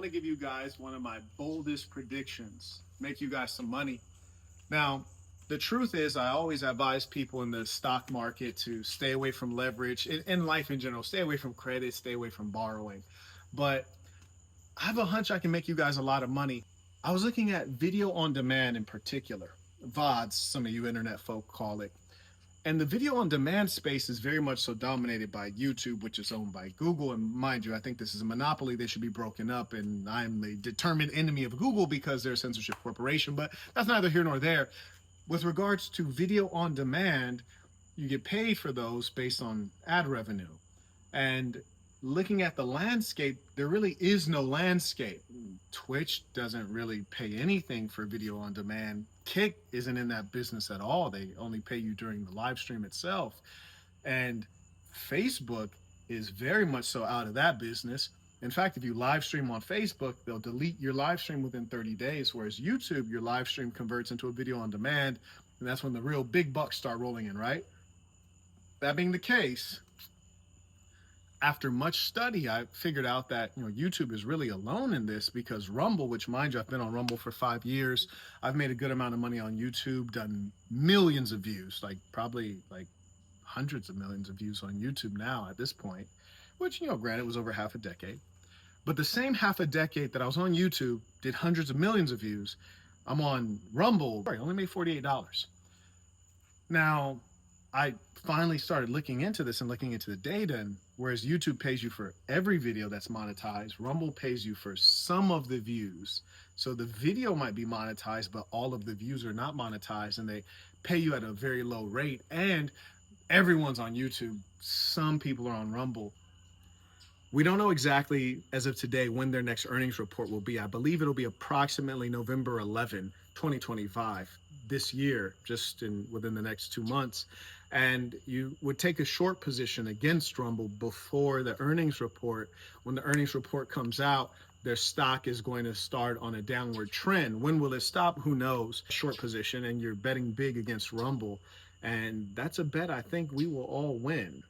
want to give you guys one of my boldest predictions, make you guys some money. Now, the truth is, I always advise people in the stock market to stay away from leverage, in life in general, stay away from credit, stay away from borrowing. But I have a hunch I can make you guys a lot of money. I was looking at video on demand in particular, VODs, some of you internet folk call it. And the video on demand space is very much so dominated by YouTube, which is owned by Google. And mind you, I think this is a monopoly. They should be broken up. And I'm a determined enemy of Google because they're a censorship corporation. But that's neither here nor there. With regards to video on demand, you get paid for those based on ad revenue. And looking at the landscape, there really is no landscape. Twitch doesn't really pay anything for video on demand. Kick isn't in that business at all. They only pay you during the live stream itself. And Facebook is very much so out of that business. In fact, if you live stream on Facebook, they'll delete your live stream within 30 days, whereas YouTube, your live stream converts into a video on demand, and that's when the real big bucks start rolling in, right? That being the case, after much study, I figured out that YouTube is really alone in this, because Rumble, which mind you, I've been on Rumble for 5 years. I've made a good amount of money on YouTube, done millions of views, probably hundreds of millions of views on YouTube now at this point, which, granted, was over half a decade. But the same half a decade that I was on YouTube, did hundreds of millions of views, I'm on Rumble, I only made $48. Now, I finally started looking into this and looking into the data, and whereas YouTube pays you for every video that's monetized, Rumble pays you for some of the views. So the video might be monetized, but all of the views are not monetized, and they pay you at a very low rate. And everyone's on YouTube. Some people are on Rumble. We don't know exactly, as of today, when their next earnings report will be. I believe it'll be approximately November 11, 2025, this year, just within the next 2 months. And you would take a short position against Rumble before the earnings report. When the earnings report comes out, their stock is going to start on a downward trend. When will it stop? Who knows? Short position, and you're betting big against Rumble. And that's a bet I think we will all win.